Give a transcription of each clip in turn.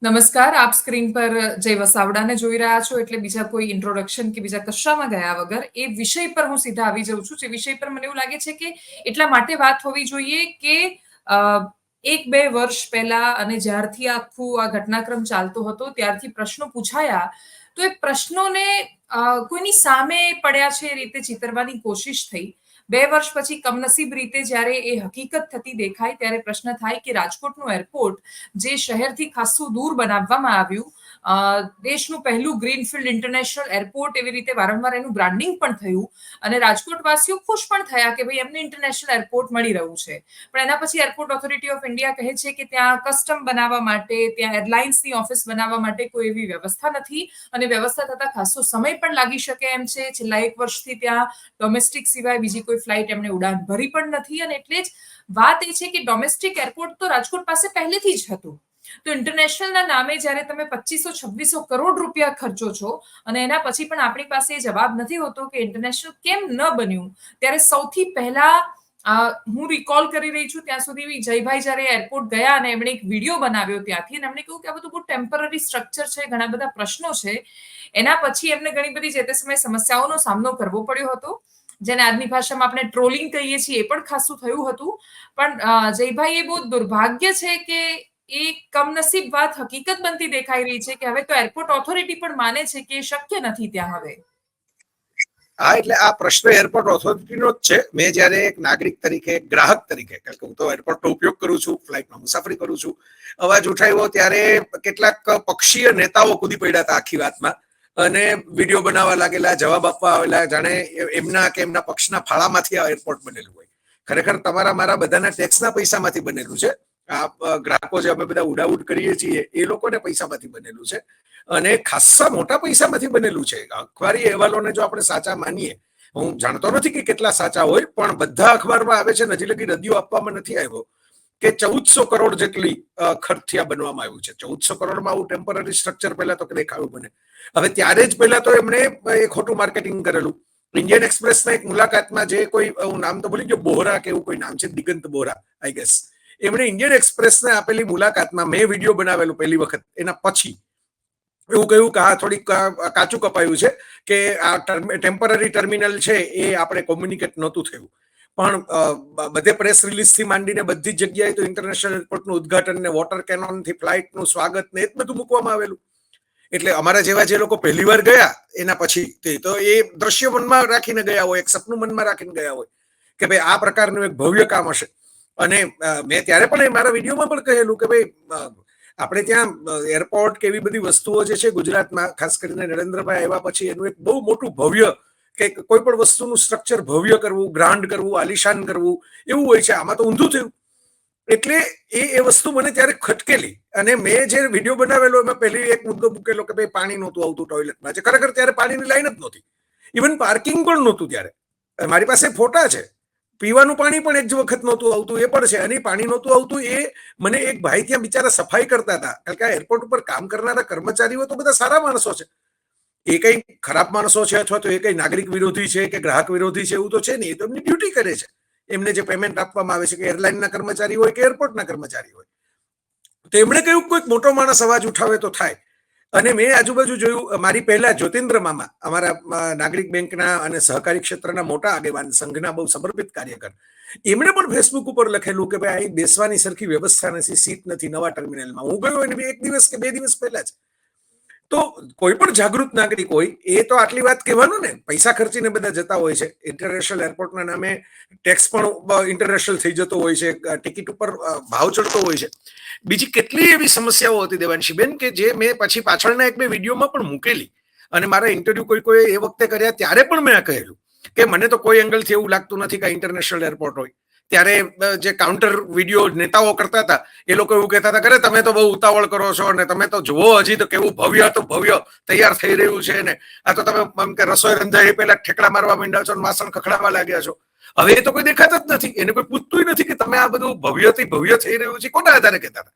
નમસ્કાર. આપ સ્ક્રીન પર જય વસાવડાને જોઈ રહ્યા છો એટલે બીજા કોઈ ઇન્ટ્રોડક્શન કે બીજા કશામાં ગયા વગર એ વિષય પર હું સીધા આવી જાઉં છું. જે વિષય પર મને એવું લાગે છે કે એટલા માટે વાત હોવી જોઈએ કે અ, 1-2 વર્ષ પહેલા અને જ્યારથી આખું આ ઘટનાક્રમ ચાલતો હતો ત્યારથી પ્રશ્નો પૂછાયા તો એ પ્રશ્નોને કોઈની સામે પડ્યા છે એ રીતે ચિતરવાની કોશિશ થઈ. 2 વર્ષ પછી કમનસીબ રીતે જ્યારે એ હકીકત થતી દેખાય ત્યારે પ્રશ્ન થાય કે રાજકોટનું એરપોર્ટ જે શહેરથી ખાસ્સું દૂર બનાવવામાં આવ્યું, દેશનું પહેલું ગ્રીનફિલ્ડ ઇન્ટરનેશનલ એરપોર્ટ એવી રીતે વારંવાર એનું બ્રાન્ડિંગ પણ થયું અને રાજકોટવાસીઓ ખુશ પણ થયા કે ભાઈ એમને ઇન્ટરનેશનલ એરપોર્ટ મળી રહ્યું છે. પણ એના પછી એરપોર્ટ ઓથોરિટી ઓફ ઇન્ડિયા કહે છે કે ત્યાં કસ્ટમ બનાવવા માટે, ત્યાં એરલાઇન્સની ઓફિસ બનાવવા માટે કોઈ એવી વ્યવસ્થા નથી અને વ્યવસ્થા થતા ખાસો સમય પણ લાગી શકે એમ છે. છેલ્લા 1 વર્ષથી ત્યાં ડોમેસ્ટિક સિવાય બીજી કોઈ ફ્લાઇટ એમણે ઉડાન ભરી પણ નથી અને એટલે જ વાત એ છે કે ડોમેસ્ટિક એરપોર્ટ તો રાજકોટ પાસે પહેલેથી જ હતું. તો ઇન્ટરનેશનલના નામે જ્યારે તમે 2500-2600 કરોડ રૂપિયા ખર્ચો છો અને એના પછી પણ આપણી પાસે જવાબ નથી હોતો કે ઇન્ટરનેશનલ કેમ ન બન્યું, ત્યારે સૌથી પહેલા હું રિકોલ કરી રહી છું ત્યાં સુધી જયભાઈ જ્યારે એરપોર્ટ ગયા અને એમણે એક વિડીયો બનાવ્યો ત્યાંથી અને એમણે કહ્યું કે આ બધું બહુ ટેમ્પરરી સ્ટ્રક્ચર છે, ઘણા બધા પ્રશ્નો છે. એના પછી એમને ઘણી બધી જે તે સમયે સમસ્યાઓનો સામનો કરવો પડ્યો હતો, જેને આજની ભાષામાં આપણે ટ્રોલિંગ કહીએ છીએ, એ પણ ખાસું થયું હતું. પણ જયભાઈ એ બહુ દુર્ભાગ્ય છે કે એ કમનસીબ વાત હકીકત બનતી દેખાઈ રહી છે કે હવે તો એરપોર્ટ ઓથોરિટી પણ માને છે કે શક્ય નથી ત્યાં હવે. હા, એટલે આ પ્રશ્ન એરપોર્ટ ઓથોરિટીનો જ છે. મેં જયારે એક નાગરિક તરીકે, એક ગ્રાહક તરીકે, કારણ કે હું તો એરપોર્ટનો ઉપયોગ કરું છું, ફ્લાઇટમાં મુસાફરી કરું છું, અવાજ ઉઠાવ્યો ત્યારે કેટલાક પક્ષીય નેતાઓ કૂદી પડ્યા હતા આખી વાતમાં અને વિડીયો બનાવવા લાગેલા, જવાબ આપવા આવેલા, જાણે એમના કે એમના પક્ષના ફાળામાંથી આ એરપોર્ટ બનેલું હોય. ખરેખર તમારા મારા બધાના ટેક્સના પૈસામાંથી બનેલું છે. આ ગ્રાહકો જે અમે બધા ઉડાઉડ કરીએ છીએ એ લોકોને પૈસામાંથી બનેલું છે અને ખાસ્સા મોટા પૈસામાંથી બનેલું છે. અખબારી અહેવાલોને જો આપણે સાચા માનીએ, હું જાણતો નથી કે કેટલા સાચા હોય, પણ બધા અખબારમાં આવે છે, હજી લગી રદિયો આપવામાં નથી આવ્યો કે 1400 કરોડ જેટલી ખર્ચથી આ બનવામાં આવ્યું છે. 1400 કરોડમાં આવું ટેમ્પરરી સ્ટ્રક્ચર પહેલા તો દેખાયું બને. હવે ત્યારે જ પહેલા તો એમણે એ ખોટું માર્કેટિંગ કરેલું. ઇન્ડિયન એક્સપ્રેસના એક મુલાકાતમાં જે કોઈ, હું નામ તો ભૂલી ગયો, બોહરા કે એવું કોઈ નામ છે, દિગંત બોહરા આઈ ગેસ, એમણે ઇન્ડિયન એક્સપ્રેસને આપેલી મુલાકાતમાં મેં વિડીયો બનાવેલું પહેલી વખત એના પછી એવું કહ્યું કે આ થોડીક કાચું કપાયું છે કે આ ટેમ્પરરી ટર્મિનલ છે એ આપણે કોમ્યુનિકેટ નહોતું થયું. પણ બધે પ્રેસ રિલીઝથી માંડીને બધી જ જગ્યાએ તો ઇન્ટરનેશનલ એરપોર્ટનું ઉદઘાટન ને વોટર કેનોનથી ફ્લાઇટનું સ્વાગત ને એ બધું મૂકવામાં આવેલું. એટલે અમારા જેવા જે લોકો પહેલી વાર ગયા એના પછી તો એ દ્રશ્ય મનમાં રાખીને ગયા હોય, એક સપનું મનમાં રાખીને ગયા હોય કે ભાઈ આ પ્રકારનું એક ભવ્ય કામ હશે. અને મેં ત્યારે પણ મારા વિડીયોમાં પણ કહેલું કે ભાઈ આપણે ત્યાં એરપોર્ટ કે એવી બધી વસ્તુઓ જે છે ગુજરાતમાં, ખાસ કરીને નરેન્દ્રભાઈ આવ્યા પછી એનું એક બહુ મોટું ભવ્ય કે કોઈ પણ વસ્તુનું સ્ટ્રક્ચર ભવ્ય કરવું, ગ્રાન્ડ કરવું, આલિશાન કરવું એવું હોય છે. આમાં તો ઊંધું થયું. એટલે એ વસ્તુ મને ત્યારે ખટકેલી અને મેં જે વિડીયો બનાવેલો એમાં પહેલી એક મુદ્દો મૂકેલો કે ભાઈ પાણી નહોતું આવતું ટોયલેટમાં. ખરેખર ત્યારે પાણીની લાઈન જ નહોતી, ઇવન પાર્કિંગ પણ નહોતું. ત્યારે મારી પાસે ફોટા છે, પીવાનું પાણી પણ એક જ વખત નહોતું આવતું એ પણ છે. અને પાણી નહોતું આવતું એ મને એક ભાઈ ત્યાં બિચારા સફાઈ કરતા હતા, કારણ કે આ એરપોર્ટ ઉપર કામ કરનારા કર્મચારીઓ તો બધા સારા માણસો છે, એ કઈ ખરાબ માણસો છે અથવા તો એ કઈ નાગરિક વિરોધી છે કે ગ્રાહક વિરોધી છે એવું તો છે નહીં. એ તો એમની ડ્યુટી કરે છે. એમને જે પેમેન્ટ આપવામાં આવે છે કે એરલાઇનના કર્મચારી હોય કે એરપોર્ટના કર્મચારી હોય, તો એમણે કહ્યું કોઈક મોટો માણસ અવાજ ઉઠાવે તો થાય. અને મેં આજુબાજુ જોયું, મારી પહેલા જ્યોતિન્દ્ર મામા, અમારા નાગરિક બેંકના અને સહકારી ક્ષેત્રના મોટા આગેવાન, સંઘના બહુ સમર્પિત કાર્યકર, એમણે પણ ફેસબુક ઉપર લખેલું કે ભાઈ અહીં બેસવાની સરખી વ્યવસ્થા નથી, સીટ નથી નવા ટર્મિનલમાં. હું ગયો એને 1 દિવસ કે 2 દિવસ પહેલા જ. તો કોઈ પણ જાગૃત નાગરિક હોય એ તો આટલી વાત કહેવાનું ને. પૈસા ખર્ચીને બધા જતા હોય છે. ઇન્ટરનેશનલ એરપોર્ટના નામે ટેક્સ પણ ઇન્ટરનેશનલ થઈ જતો હોય છે, ટિકિટ ઉપર ભાવ ચડતો હોય છે. બીજી કેટલી એવી સમસ્યાઓ હતી દેવાંશીબેન કે જે મેં પછી પાછળના 1-2 વિડીયોમાં પણ મૂકેલી. અને મારા ઇન્ટરવ્યુ કોઈ એ વખતે કર્યા ત્યારે પણ મેં કહેલું કે મને તો કોઈ એંગલથી એવું લાગતું નથી કે ઇન્ટરનેશનલ એરપોર્ટ હોય. ત્યારે જે કાઉન્ટર વિડીયો નેતાઓ કરતા હતા એ લોકો એવું કહેતા હતા કે તમે તો બહુ ઉતાવળ કરો છો અને તમે તો જુઓ હજી તો કેવું ભવ્ય તો ભવ્ય તૈયાર થઈ રહ્યું છે ને આ તો તમે એમ કે રસોઈ રંધાઈ પહેલા ઠેકડા મારવા માંડ્યા છો, વાસણ ખખડાવવા લાગ્યા છો. હવે એ તો કોઈ દેખાતા જ નથી, એને કોઈ પૂછતું નથી કે તમે આ બધું ભવ્યથી ભવ્ય થઈ રહ્યું છે. કોના આધારે કહેતા હતા?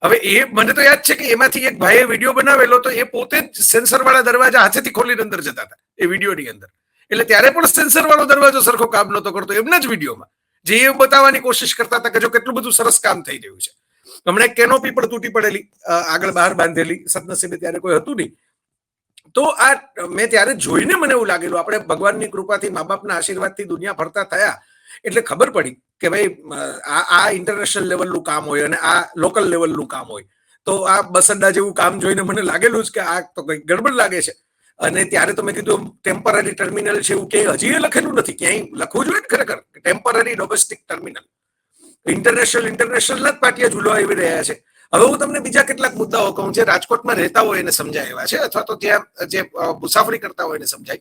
હવે એ મને તો યાદ છે કે એમાંથી એક ભાઈએ વિડીયો બનાવેલો તો એ પોતે જ સેન્સર વાળા દરવાજા હાથેથી ખોલીને અંદર જતા હતા એ વિડીયોની અંદર. એટલે ત્યારે પણ સેન્સર વાળો દરવાજો સરખો કામ નતો કરતો એમના જ વિડીયોમાં, જે એ બતાવવાની કોશિશ કરતા હતા કે જો કેટલું બધું સરસ કામ થઈ રહ્યું છે. હમણાં કેનોપી પણ તૂટી પડેલી, આગળ બહાર બાંધેલી, સદનસીબે ત્યારે કોઈ હતું નહીં. તો આ મેં ત્યારે જોઈને મને એવું લાગેલું, આપણે ભગવાનની કૃપાથી, મા બાપના આશીર્વાદથી દુનિયા ફરતા થયા એટલે ખબર પડી કે ભાઈ આ ઇન્ટરનેશનલ લેવલનું કામ હોય અને આ લોકલ લેવલનું કામ હોય. તો આ બસ અડ્ડા જેવું કામ જોઈને મને લાગેલું જ કે આ તો કંઈક ગડબડ લાગે છે. અને ત્યારે તો મેં કીધું ટેમ્પરરી ટર્મિનલ છે એવું કે હજી લખેલું નથી, ક્યાંય લખવું જોઈએ ખરેખર ટેમ્પરરી ડોમેસ્ટિક ટર્મિનલ. ઇન્ટરનેશનલ જ પાટિયા ઝૂલવા આવી રહ્યા છે. હવે હું તમને બીજા કેટલાક મુદ્દાઓ કહું, જે રાજકોટમાં રહેતા હોય એને સમજાય એવા છે, અથવા તો ત્યાં જે મુસાફરી કરતા હોય એને સમજાય.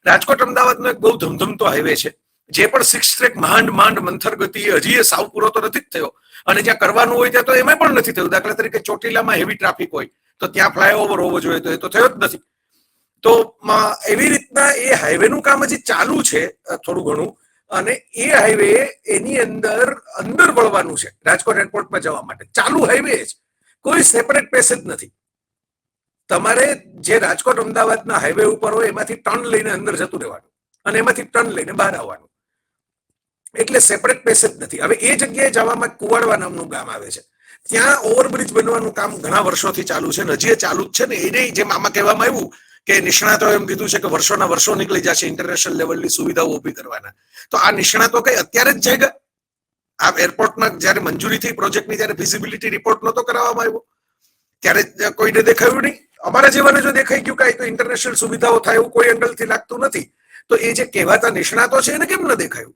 રાજકોટ અમદાવાદનો એક બહુ ધમધમતો હાઈવે છે, જે પણ 6 ટ્રેક માંડ મંથર ગતિએ, હજી એ સાવ પૂરો તો નથી જ થયો, અને જ્યાં કરવાનું હોય ત્યાં તો એમાં પણ નથી થયું. દાખલા તરીકે ચોટીલામાં હેવી ટ્રાફિક હોય તો ત્યાં ફ્લાયઓવર હોવો જોઈએ, તો એ તો થયો જ નથી. તો એવી રીતના એ હાઈવેનું કામ હજી ચાલુ છે થોડું ઘણું, અને એ હાઈવે એની અંદર વળવાનું છે રાજકોટ એરપોર્ટમાં જવા માટે. ચાલુ હાઈવે જ, કોઈ સેપરેટ પેસેજ નથી. તમારે જે રાજકોટ અમદાવાદના હાઈવે ઉપર હોય એમાંથી ટર્ન લઈને અંદર જતું રહેવાનું અને એમાંથી ટર્ન લઈને બહાર આવવાનું, એટલે સેપરેટ પેસેજ નથી. હવે એ જગ્યાએ જવામાં કુવાડવા નામનું ગામ આવે છે, ત્યાં ઓવરબ્રિજ બનવાનું કામ ઘણા વર્ષોથી ચાલુ છે, હજી એ ચાલુ જ છે ને. એને જેમ આમાં કહેવામાં આવ્યું કે નિષ્ણાતો એમ કીધું છે કે વર્ષોના વર્ષો નીકળી જશે ઇન્ટરનેશનલ લેવલની સુવિધાઓ ઊભી કરવાના. તો આ નિષ્ણાતો કઈ અત્યારે જ જાગ્યા? આ એરપોર્ટમાં જયારે મંજૂરી થઈ પ્રોજેક્ટની, ત્યારે ફિઝિબિલિટી રિપોર્ટ નતો કરાવવામાં આવ્યો, ત્યારે કોઈને દેખાયું નહીં. અમારા જેવાને જો દેખાઈ ગયું કે તો ઇન્ટરનેશનલ સુવિધાઓ થાય એવું કોઈ એંગલથી લાગતું નથી, તો એ જે કહેવાતા નિષ્ણાતો છે એને કેમ ન દેખાયું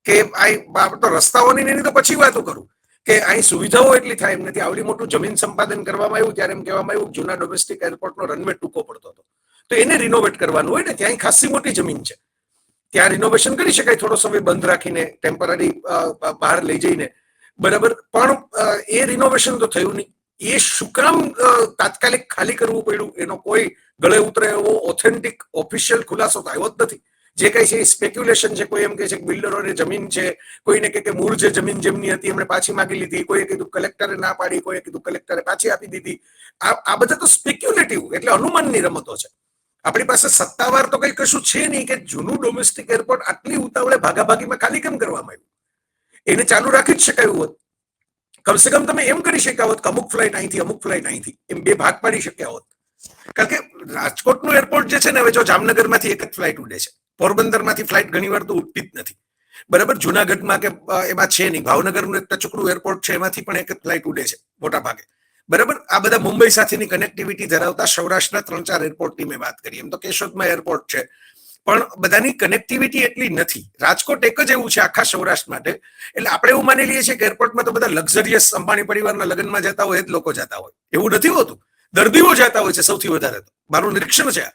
કે આ તો રસ્તાઓની એની તો પછી વાતો કરું કે અહીં સુવિધાઓ એટલી થાય એમ નથી. આવડી મોટું જમીન સંપાદન કરવામાં આવ્યું ત્યારે એમ કહેવામાં આવ્યું જૂના ડોમેસ્ટિક એરપોર્ટનો રનવે ટૂંકો પડતો હતો, તો એને રિનોવેટ કરવાનું હોય ને, ત્યાં ખાસી મોટી જમીન છે, ત્યાં રિનોવેશન કરી શકાય થોડો સમય બંધ રાખીને, ટેમ્પરરી બહાર લઈ જઈને, બરાબર. પણ એ રિનોવેશન તો થયું નહીં. એ શું કામ તાત્કાલિક ખાલી કરવું પડ્યું એનો કોઈ ગળે ઉતરે એવો ઓથેન્ટિક ઓફિશિયલ ખુલાસો તો આવ્યો જ નથી. જે કઈ છે એ સ્પેક્યુલેશન છે. કોઈ એમ કહે છે કે બિલ્ડરોને જમીન છે, કોઈને કે મૂળ જે જમીન જેમની હતી એમણે પાછી માંગી લીધી, કોઈએ કીધું કલેક્ટરે ના પાડી, કોઈએ કીધું કલેક્ટરે પાછી આપી દીધી. આ બધા તો સ્પેક્યુલેટિવ, એટલે અનુમાનની રમતો છે. આપણી પાસે સત્તાવાર તો કઈ કશું છે નહીં કે જૂનું ડોમેસ્ટિક એરપોર્ટ આટલી ઉતાવળે ભાગાભાગીમાં ખાલી કેમ કરવામાં આવ્યું. એને ચાલુ રાખી જ શકાયું હોત. કમસે કમ તમે એમ કરી શક્યા હોત કે અમુક ફ્લાઇટ અહીંથી, અમુક ફ્લાઇટ અહીંથી, એમ બે ભાગ પાડી શક્યા હોત. કારણ કે રાજકોટનું એરપોર્ટ જે છે ને, હવે જો જામનગરમાંથી એક જ ફ્લાઇટ ઉડે છે, પોરબંદરમાંથી ફ્લાઇટ ઘણી વાર તો ઉડતી જ નથી, બરાબર. જુનાગઢમાં કે એમાં છે નહીં. ભાવનગરનું એક ટચુકડું એરપોર્ટ છે, એમાંથી પણ એક જ ફ્લાઇટ ઉડે છે મોટા ભાગે, બરાબર. આ બધા મુંબઈ સાથેની કનેક્ટિવિટી ધરાવતા સૌરાષ્ટ્રના 3-4 એરપોર્ટની મેં વાત કરી. એમ તો કેશોદમાં એરપોર્ટ છે, પણ બધાની કનેક્ટિવિટી એટલી નથી. રાજકોટ એક જ એવું છે આખા સૌરાષ્ટ્ર માટે. એટલે આપણે એવું માની લઈએ છીએ કે એરપોર્ટમાં તો બધા લક્ઝરિયસ અંબાણી પરિવારના લગ્નમાં જતા હોય એ જ લોકો જતા હોય. એવું નથી હોતું. દર્દીઓ જતા હોય છે સૌથી વધારે. તો મારું નિરીક્ષણ છે,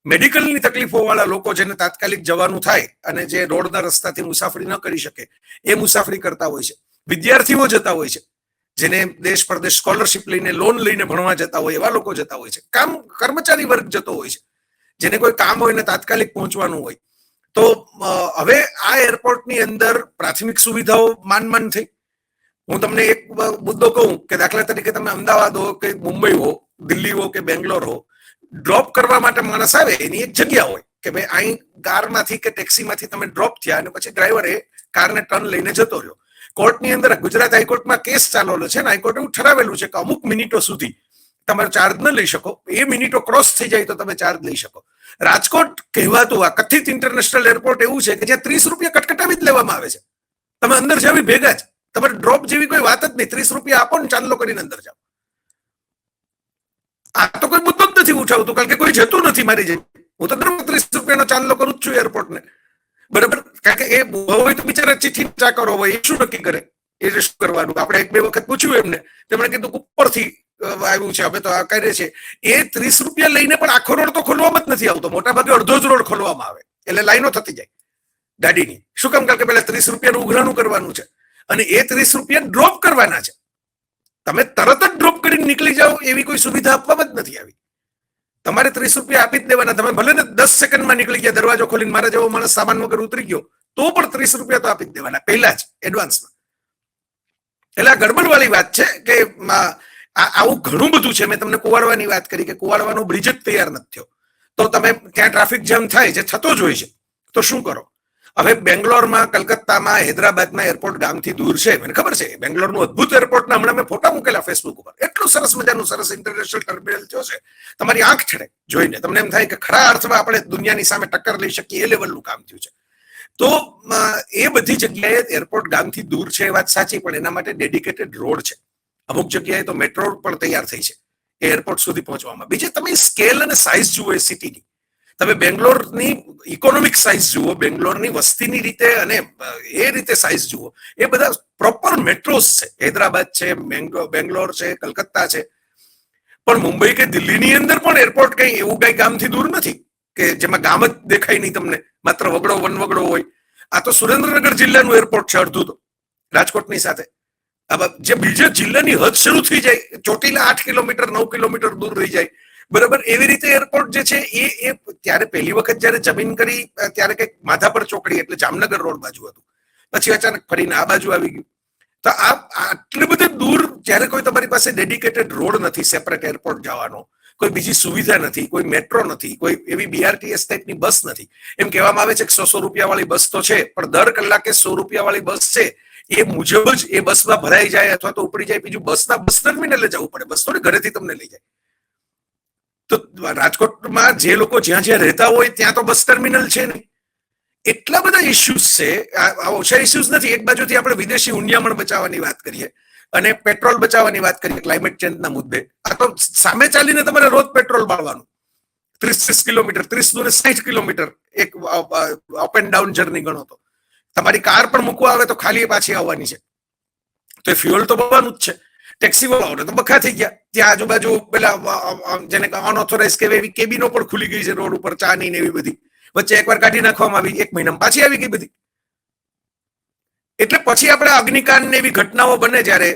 મેડિકલની તકલીફો વાળા લોકો જેને તાત્કાલિક જવાનું થાય અને જે રોડના રસ્તાથી મુસાફરી ન કરી શકે એ મુસાફરી કરતા હોય છે. વિદ્યાર્થીઓ જતા હોય છે, જેને દેશ પરદેશ સ્કોલરશિપ લઈને, લોન લઈને ભણવા જતા હોય એવા લોકો જતા હોય છે. કર્મચારી વર્ગ જતો હોય છે, જેને કોઈ કામ હોય ને તાત્કાલિક પહોંચવાનું હોય. તો હવે આ એરપોર્ટની અંદર પ્રાથમિક સુવિધાઓ માન થઈ. હું તમને એક મુદ્દો કહું કે દાખલા તરીકે તમે અમદાવાદ હો કે મુંબઈ હો, દિલ્હી હો કે બેંગ્લોર હો, ડ્રોપ કરવા માટે માણસ આવે એની એક જગ્યા હોય કે ભાઈ અહીં કારમાંથી કે ટેક્સીમાંથી તમે ડ્રોપ થયા અને પછી ડ્રાઈવર એ કારને ટર્ન લઈને જતો રહ્યો. કોર્ટની અંદર ગુજરાત હાઈકોર્ટમાં કેસ ચાલેલો છે ને, હાઈકોર્ટે એવું ઠરાવેલું છે કે અમુક મિનિટો સુધી તમે ચાર્જ ન લઈ શકો, એ મિનિટો ક્રોસ થઈ જાય તો તમે ચાર્જ લઈ શકો. રાજકોટ કહેવાતું આ કથિત ઇન્ટરનેશનલ એરપોર્ટ એવું છે કે જ્યાં 30 રૂપિયા કટકટાવી જ લેવામાં આવે છે. તમે અંદર જાવી ભેગા જ, તમારે ડ્રોપ જેવી કોઈ વાત જ નહીં. 30 રૂપિયા આપો ને ચાંદલો કરીને અંદર જાઓ. આ તો કોઈ મુદ્દો જ નથી ઉઠાવતું, કારણ કે કોઈ જતું નથી મારી જેમ. હું તો 30 રૂપિયાનો ચાંદલો કરું જ છું એરપોર્ટને, બરાબર. કારણ કે એ હોય તો બિચારા ચિઠ્ઠી ચાકરો હોય, એ શું નક્કી કરે એ શું કરવાનું. આપણે 1-2 વખત પૂછ્યું એમને, તેમણે કીધું ઉપરથી આવ્યું છે, હવે તો આ કરે છે. એ 30 રૂપિયા લઈને પણ આખો રોડ તો ખોલવામાં જ નથી આવતો. મોટા ભાગે અડધો જ રોડ ખોલવામાં આવે, એટલે લાઈનો થતી જાય ગાડીની. શું કામ? કારણ કે પેલા 30 રૂપિયાનું ઉઘરાણું કરવાનું છે અને એ 30 રૂપિયા ડ્રોપ કરવાના છે. તમે તરત જ ડ્રોપ કરીને નીકળી જાઓ એવી કોઈ સુવિધા આપવામાં જ નથી આવી. તમારે 30 રૂપિયા આપી જ દેવાના. તમે ભલે ને 10 સેકન્ડમાં નીકળી ગયા, દરવાજો ખોલીને મારા જેવો માણસ સામાન વગર ઉતરી ગયો તો પણ 30 રૂપિયા તો આપી જ દેવાના પહેલા જ એડવાન્સમાં. એટલે આ ગડબડ વાળી વાત છે કે આવું ઘણું બધું છે. મેં તમને કુવાડવાની વાત કરી કે કુવાડવાનો બ્રિજ જ તૈયાર નથી થયો, તો તમે ત્યાં ટ્રાફિક જામ થાય, જે થતો જ હોય છે, તો શું કરો? હવે બેંગ્લોરમાં, કલકત્તામાં, હૈદરાબાદમાં એરપોર્ટ ગામથી દૂર છે, મને ખબર છે. બેંગ્લોરનું અદ્ભુત એરપોર્ટના હમણાં મેં ફોટા મૂકેલા ફેસબુક ઉપર. એટલું સરસ મજાનું સરસ ઇન્ટરનેશનલ ટર્મિનલ થયો છે, તમારી આંખ ઠરે જોઈને. તમને એમ થાય કે ખરા અર્થમાં આપણે દુનિયાની સામે ટક્કર લઈ શકીએ એ લેવલનું કામ થયું છે. તો એ બધી જગ્યાએ એરપોર્ટ ગામથી દૂર છે એ વાત સાચી, પણ એના માટે ડેડિકેટેડ રોડ છે. અમુક જગ્યાએ તો મેટ્રો પણ તૈયાર થઈ છે એ એરપોર્ટ સુધી પહોંચવામાં. બીજે તમે સ્કેલ અને સાઇઝ જુઓ એ સિટીની. તમે બેંગ્લોરની ઇકોનોમિક સાઇઝ જુઓ, બેંગ્લોરની વસ્તીની રીતે અને એ રીતે સાઇઝ જુઓ, એ બધા પ્રોપર મેટ્રોસ છે. હૈદરાબાદ છે, બેંગ્લોર છે, કલકત્તા છે. પણ મુંબઈ કે દિલ્હીની અંદર પણ એરપોર્ટ કઈ એવું કઈ ગામથી દૂર નથી કે જેમાં ગામ જ દેખાય નહીં તમને, માત્ર વગડો વનવગડો હોય. આ તો સુરેન્દ્રનગર જિલ્લાનું એરપોર્ટ છે અડધું તો, રાજકોટની સાથે. જે બીજા જિલ્લાની હદ શરૂ થઈ જાય, ચોટીલા 8 કિલોમીટર 9 કિલોમીટર દૂર રહી જાય, બરાબર. એવી રીતે એરપોર્ટ જે છે એ ત્યારે પહેલી વખત જયારે જમીન કરી ત્યારે કંઈક માધાપર ચોકડી એટલે જામનગર રોડ બાજુ હતું, પછી અચાનક ફરીને આ બાજુ આવી ગયું. તો આ આટલી બધી દૂર જ્યારે કોઈ તમારી પાસે ડેડિકેટેડ રોડ નથી સેપરેટ એરપોર્ટ જવાનો, કોઈ બીજી સુવિધા નથી, કોઈ મેટ્રો નથી, કોઈ એવી બીઆરટીએસ ટાઈપની બસ નથી. એમ કહેવામાં આવે છે કે 100 રૂપિયા વાળી બસ તો છે, પણ દર કલાકે 100 રૂપિયા વાળી બસ છે એ મુજબ જ એ બસમાં ભરાઈ જાય અથવા તો ઉપડી જાય. બીજું બસ ટર્મિનલે જવું પડે, બસ થોડી ઘરેથી તમને લઈ જાય. તો રાજકોટમાં જે લોકો જ્યાં જ્યાં રહેતા હોય ત્યાં તો બસ ટર્મિનલ છે નહીં. એટલા બધા ઇસ્યુઝ છે. આ ઓછા ઇસ્યુઝ નથી. એક બાજુથી આપણે વિદેશી ઊંડિયામણ બચાવવાની વાત કરીએ અને પેટ્રોલ બચાવવાની વાત કરીએ ક્લાઇમેટ ચેન્જના મુદ્દે. આ તો સામે ચાલીને તમારે રોજ પેટ્રોલ બાળવાનું, 30 કિલોમીટર, 30 કિલોમીટર એક અપ એન્ડ ડાઉન જર્ની ગણો તો. તમારી કાર પણ મૂકવા આવે તો ખાલી પાછી આવવાની છે, તો એ ફ્યુઅલ તો બળવાનું જ છે. ટેક્સી વાળાઓને તો બખા થઈ ગયા. ત્યાં આજુબાજુ પેલા જેને અનઓથોરાઇઝ કહેવાય એવી કેબિનો પણ ખુલી ગઈ છે રોડ ઉપર, ચાની ને એવી બધી. વચ્ચે એકવાર કાઢી નાખવામાં આવી, 1 મહિનામાં પાછી આવી ગઈ બધી. એટલે પછી આપણે અગ્નિકાંડ ને એવી ઘટનાઓ બને ત્યારે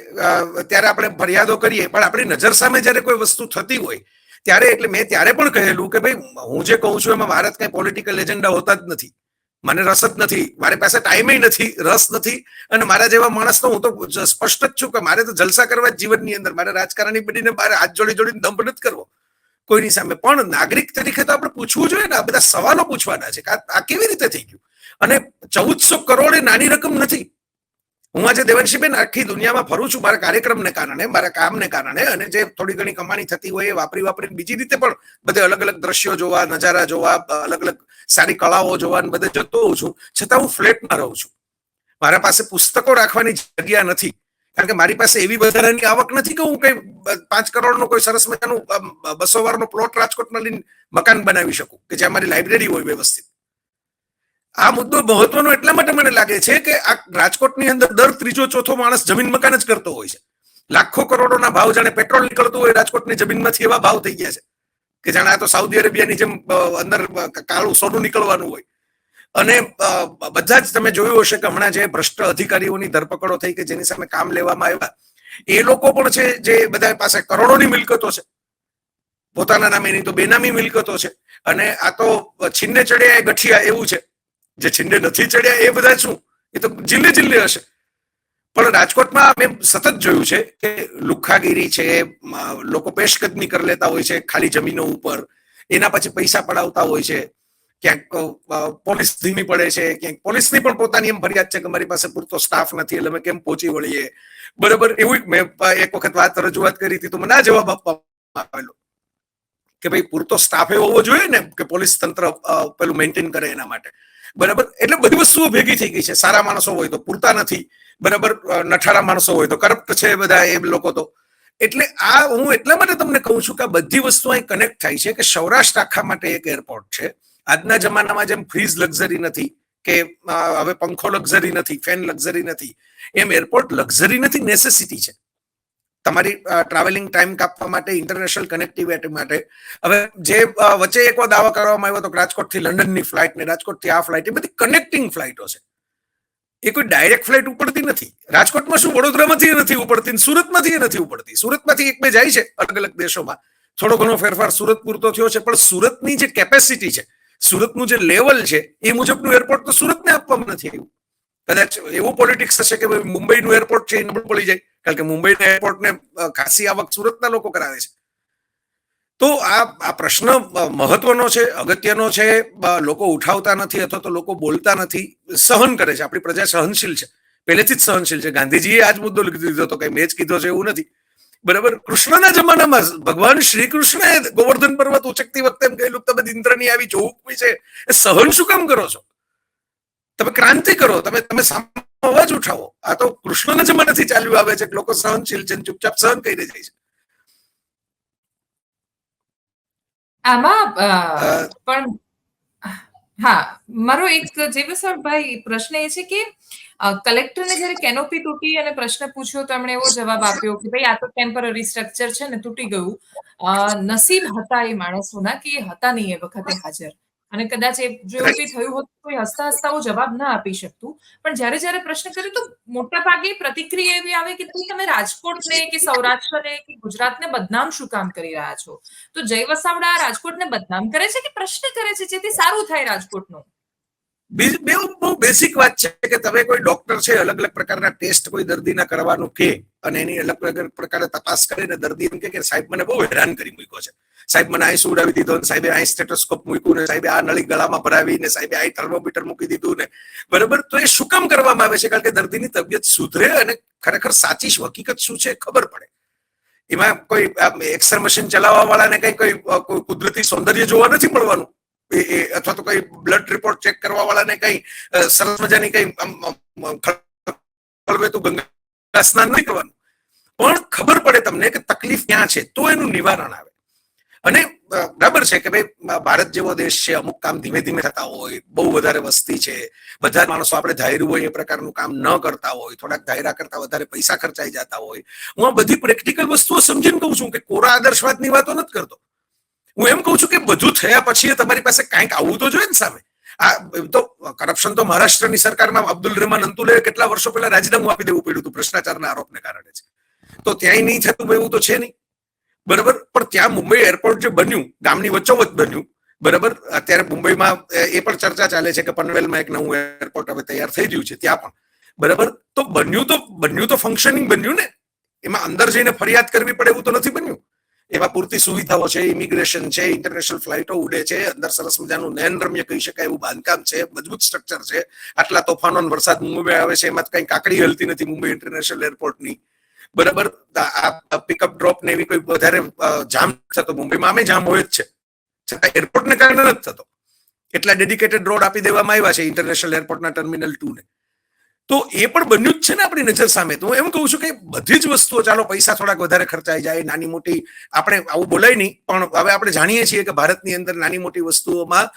આપણે ફરિયાદો કરીએ, પણ આપણી નજર સામે જયારે કોઈ વસ્તુ થતી હોય ત્યારે, એટલે મેં ત્યારે પણ કહેલું કે ભાઈ હું જે કહું છું એમાં મારા કઈ પોલિટિકલ એજન્ડા હોતા જ નથી. મને રસ જ નથી, મારી પાસે ટાઈમે નથી, રસ નથી. અને મારા જેવા માણસ તો હું તો સ્પષ્ટ જ છું કે મારે તો જલસા કરવા જ જીવનની અંદર. મારે રાજકારણી બનીને મારે હાથ જોડીને દંભ નથી કરવો કોઈની સામે. પણ નાગરિક તરીકે તો આપણે પૂછવું જોઈએ ને, આ બધા સવાલો પૂછવાના છે કે આ કેવી રીતે થઈ ગયું. અને 1400 કરોડ એ નાની રકમ નથી. હું આજે દેવંશીબેન આખી દુનિયામાં ફરું છું મારા કાર્યક્રમને કારણે, મારા કામને કારણે, અને જે થોડી ઘણી કમાણી થતી હોય એ વાપરીને બીજી રીતે પણ બધે અલગ અલગ દ્રશ્યો જોવા, નજારા જોવા, અલગ અલગ સારી કળાઓ જોવા બધે જતો હોઉં છું. છતાં હું ફ્લેટમાં રહું છું. મારા પાસે પુસ્તકો રાખવાની જગ્યા નથી, કારણ કે મારી પાસે એવી વધારાની આવક નથી કે હું કઈ 5 કરોડનો કોઈ સરસ મજાનું 200 વારનો પ્લોટ રાજકોટમાં લઈને મકાન બનાવી શકું કે જ્યાં મારી લાઇબ્રેરી હોય વ્યવસ્થિત. આ મુદ્દો મહત્વનો એટલા માટે મને લાગે છે કે આ રાજકોટની અંદર દર ત્રીજો ચોથો માણસ જમીન મકાન જ કરતો હોય છે. લાખો કરોડોના ભાવ જાણે પેટ્રોલ નીકળતું હોય રાજકોટની જમીનમાંથી એવા ભાવ થઈ ગયા છે કે જાણે આ તો સાઉદી અરેબિયાની જેમ અંદર કાળું સોનું નીકળવાનું હોય. અને બધા જ તમે જોયું હશે કે હમણાં જે ભ્રષ્ટ અધિકારીઓની ધરપકડો થઈ કે જેની સામે કામ લેવામાં આવ્યા, એ લોકો પણ છે જે બધા પાસે કરોડોની મિલકતો છે, પોતાના નામે નહીં તો બેનામી મિલકતો છે. અને આ તો છીનને ચડ્યા એ ગઠિયા એવું છે. જે છીંડે નથી ચડ્યા એ બધા શું, એ તો જિલ્લે જિલ્લે હશે. પણ રાજકોટમાં મેં સતત જોયું છે કે લુખ્ખાગીરી છે, લોકો પેશકદમી કરી લેતા હોય છે ખાલી જમીનો ઉપર, એના પછી પૈસા પડાવતા હોય છે. ક્યાંક પોલીસ ધીમી પડે છે, ક્યાંક પોલીસની પણ પોતાની એમ ફરિયાદ છે કે મારી પાસે પૂરતો સ્ટાફ નથી એટલે અમે કેમ પહોંચી વળીએ, બરાબર. એવું મેં એક વખત રજૂઆત કરી હતી તો મને આ જવાબ આપવામાં આવેલો કે ભાઈ પૂરતો સ્ટાફ એવો હોવો જોઈએ ને કે પોલીસ તંત્ર પેલું મેન્ટેન કરે એના માટે, બરાબર. એટલે બધી વસ્તુઓ ભેગી થઈ ગઈ છે. સારા માણસો હોય તો પૂરતા નથી, બરાબર. નઠારા માણસો હોય તો કરપ્ટ છે બધા એ લોકો તો. એટલે આ હું એટલા માટે તમને કહું છું કે આ બધી વસ્તુ અહીં કનેક્ટ થાય છે કે સૌરાષ્ટ્ર આખા માટે એક એરપોર્ટ છે. આજના જમાનામાં જેમ ફ્રીઝ લક્ઝરી નથી કે હવે પંખો લક્ઝરી નથી, ફેન લક્ઝરી નથી, એમ એરપોર્ટ લક્ઝરી નથી, નેસેસિટી છે. તમારી ટ્રાવેલિંગ ટાઈમ કાપવા માટે, ઇન્ટરનેશનલ કનેક્ટિવિટી માટે. હવે જે વચ્ચે એક વાર દાવો કરવામાં આવ્યો હતો કે રાજકોટથી લંડનની ફ્લાઇટ ને રાજકોટથી આ ફ્લાઇટ, એ બધી કનેક્ટિંગ ફ્લાઇટો છે. એ કોઈ ડાયરેક્ટ ફ્લાઇટ ઉપડતી નથી. રાજકોટમાં શું વડોદરામાંથી નથી ઉપડતી, સુરતમાંથી નથી ઉપડતી. સુરતમાંથી એક બે જાય છે અલગ અલગ દેશોમાં, થોડો ઘણો ફેરફાર સુરત પૂરતો થયો છે. પણ સુરતની જે કેપેસિટી છે, સુરતનું જે લેવલ છે, એ મુજબનું એરપોર્ટ તો સુરતને આપવામાં નથી આવ્યું. કદાચ એવું પોલિટિક્સ હશે કે મુંબઈનું એરપોર્ટ છે એ નબળું પડી જાય, કારણ કે મુંબઈના એરપોર્ટને ખાસી આવક સુરતના લોકો કરાવે છે. તો આ પ્રશ્ન મહત્વનો છે, અગત્યનો છે. લોકો ઉઠાવતા નથી અથવા તો લોકો બોલતા નથી, સહન કરે છે. આપણી પ્રજા સહનશીલ છે, પહેલેથી જ સહનશીલ છે. ગાંધીજીએ આ જ મુદ્દો લીધી દીધો હતો, કઈ મેં જ કીધો છે એવું નથી. બરાબર. કૃષ્ણના જમાનામાં ભગવાન શ્રી કૃષ્ણએ ગોવર્ધન પર્વત ઉચકતી વખતે એમ કહેલું તમે ઇન્દ્રની આવી ચોખવી છે, એ સહન શું કામ કરો છો? તમે ક્રાંતિ કરો, તમે સામે અવાજ ઉઠાવો. આ તો કૃષ્ણના જમાનાથી ચાલ્યું આવે છે. લોકો સહનશીલ છે, ચૂપચાપ સહન કરીને જાય છે. આમાં પણ હા, મારો એક ભાઈ પ્રશ્ન એ છે કે કલેક્ટરને જ્યારે કેનોપી તૂટી અને પ્રશ્ન પૂછ્યો તો એમણે એવો જવાબ આપ્યો કે ભાઈ આ તો ટેમ્પરરી સ્ટ્રક્ચર છે ને તૂટી ગયું. નસીબ હતા એ માણસોના કે એ હતા નહીં એ વખતે હાજર. અને કદાચ જો એવું કંઈ થયું હોત તો કોઈ હસતા હસતા જવાબ ના આપી શકતું. પણ જ્યારે પ્રશ્ન કર્યો તો મોટા ભાગે પ્રતિક્રિયા એવી આવે કે તમે રાજકોટને કે સૌરાષ્ટ્રને કે ગુજરાતને બદનામ શું કામ કરી રહ્યા છો? તો જય વસાવડા રાજકોટને બદનામ કરે છે કે પ્રશ્ન કરે છે જેથી સારું થાય રાજકોટનું? બહુ બેસિક વાત છે કે તમે કોઈ ડોક્ટર છે, અલગ અલગ પ્રકારના ટેસ્ટ કોઈ દર્દીના કરવાનું કે અને એની અલગ અલગ પ્રકારે તપાસ કરીને દર્દી એમ કે સાહેબ મને બહુ હેરાન કરી મૂક્યો છે, સાહેબ મને અહીં સુવડાવી દીધો, સાહેબે અહીં સ્ટેટોસ્કોપ મૂક્યું ને સાહેબે આ નળી ગળામાં ભરાવી ને સાહેબે અહીં થર્મોમીટર મૂકી દીધું ને. બરાબર. તો એ શું કામ કરવામાં આવે છે? કારણ કે દર્દીની તબિયત સુધરે અને ખરેખર સાચી હકીકત શું છે ખબર પડે. એમાં કોઈ એક્સરે મશીન ચલાવવા વાળાને કોઈ કુદરતી સૌંદર્ય જોવા નથી મળવાનું, અથવા તો કઈ બ્લડ રિપોર્ટ ચેક કરવા વાળાને કઈ સરસ મજાની કઈ ગંગા સ્નાન નહીં કરવાનું. પણ ખબર પડે તમને કે તકલીફ ક્યાં છે તો એનું નિવારણ આવે. અને બરાબર છે કે ભાઈ ભારત જેવો દેશ છે, અમુક કામ ધીમે ધીમે થતા હોય, બહુ વધારે વસ્તી છે, બધા માણસો આપણે ધાર્યું હોય એ પ્રકારનું કામ ન કરતા હોય, થોડાક ધાર્યા કરતા વધારે પૈસા ખર્ચાઈ જતા હોય. હું આ બધી પ્રેક્ટિકલ વસ્તુઓ સમજીને કહું છું કે કોરા આદર્શવાદની વાતો નથી કરતો. હું એમ કહું છું કે બધું થયા પછી તમારી પાસે કંઈક આવવું તો જોઈએ ને સામે. આ તો કરપ્શન તો મહારાષ્ટ્રની સરકારમાં અબ્દુલ રહેમાન અંતુલે કેટલા વર્ષો પહેલા રાજીનામું આપી દેવું પડ્યું હતું ભ્રષ્ટાચારના આરોપને કારણે છે. તો ત્યાંય નહીં થતું એવું તો છે નહીં. બરાબર. પણ ત્યાં મુંબઈ એરપોર્ટ જે બન્યું, ગામની વચ્ચોવચ્ચ બન્યું. બરાબર. અત્યારે મુંબઈમાં એ પણ ચર્ચા ચાલે છે કે પનવેલમાં એક નવું એરપોર્ટ હવે તૈયાર થઈ રહ્યું છે ત્યાં પણ. બરાબર. તો બન્યું તો ફંક્શનિંગ બન્યું ને. એમાં અંદર જઈને ફરિયાદ કરવી પડે એવું તો નથી બન્યું. એમાં પૂરતી સુવિધાઓ છે, ઇમિગ્રેશન છે, ઇન્ટરનેશનલ ફ્લાઇટો ઉડે છે, અંદર સરસ મજાનું નયનરમ્ય કહી શકાય એવું બાંધકામ છે, મજબૂત સ્ટ્રક્ચર છે. આટલા તોફાનો વરસાદ મુંબઈ આવે છે એમાં કઈ કાકડી હલતી નથી મુંબઈ ઇન્ટરનેશનલ એરપોર્ટની. બરાબર. આ પિકઅપ ડ્રોપ ને એવી કોઈ વધારે જામ થતો, મુંબઈમાં અમે જામ હોય જ છે, છતાં એરપોર્ટને કારણે નથી થતો. એટલા ડેડિકેટેડ રોડ આપી દેવામાં આવ્યા છે ઇન્ટરનેશનલ એરપોર્ટના ટર્મિનલ 2 ને. તો એ પણ બન્યું જ છે ને આપણી નજર સામે. તો હું એમ કહું છું કે બધી જ વસ્તુઓ, ચાલો પૈસા થોડાક વધારે ખર્ચાઈ જાય, નાની મોટી, આપણે આવું બોલાય નહીં, પણ હવે આપણે જાણીએ છીએ કે ભારતની અંદર નાની મોટી વસ્તુઓમાં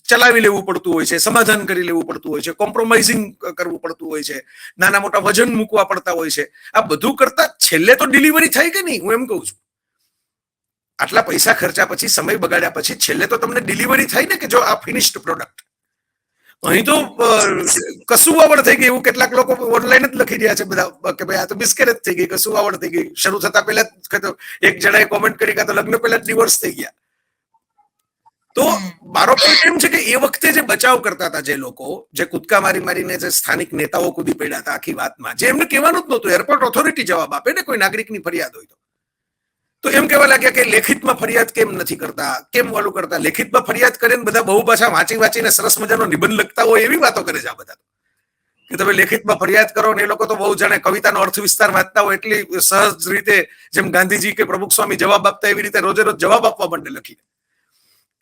ચલાવી લેવું પડતું હોય છે, સમાધાન કરી લેવું પડતું હોય છે, કોમ્પ્રોમાઇઝિંગ કરવું પડતું હોય છે, નાના મોટા વજન મૂકવા પડતા હોય છે. આ બધું કરતા છેલ્લે તો ડિલિવરી થાય કે નહીં? હું એમ કહું છું આટલા પૈસા ખર્ચા પછી, સમય બગાડ્યા પછી છેલ્લે તો તમને ડિલિવરી થાય ને, કે જો આ ફિનિશ્ડ પ્રોડક્ટ. અહીં તો કસુવાવડ થઈ ગઈ એવું કેટલાક લોકો ઓનલાઈન જ લખી રહ્યા છે બધા કે ભાઈ આ તો બિસ્કેટ જ થઈ ગઈ, કસુવાવડ થઈ ગઈ. શરૂ થતા પહેલા એક જણાએ કોમેન્ટ કરી કે તો લગ્ન પહેલા ડિવોર્સ થઈ ગયા. તો મારો પોઈન્ટ એમ છે કે એ વખતે જે બચાવ કરતા હતા જે લોકો, જે કૂદકા મારી મારીને જે સ્થાનિક નેતાઓ કૂદી પડ્યા હતા આખી વાતમાં, જે એમને કહેવાનું જ નહોતું. એરપોર્ટ ઓથોરિટી જવાબ આપે ને કોઈ નાગરિકની ફરિયાદ હોય તો એમ કહેવા લાગ્યા કે લેખિતમાં ફરિયાદ કેમ નથી કરતા, કેમ ઓલું કરતા. લેખિતમાં ફરિયાદ કરીને બધા બહુ પાછા વાંચીને સરસ મજાનો નિબંધ લખતા હોય એવી વાતો કરે છે આ બધા, કે તમે લેખિતમાં ફરિયાદ કરો ને. એ લોકો તો બહુ જાણે કવિતાનો અર્થ વિસ્તાર વાંચતા હોય એટલી સહજ રીતે, જેમ ગાંધીજી કે પ્રમુખ સ્વામી જવાબ આપતા એવી રીતે રોજે રોજ જવાબ આપવા માંડે લખીને.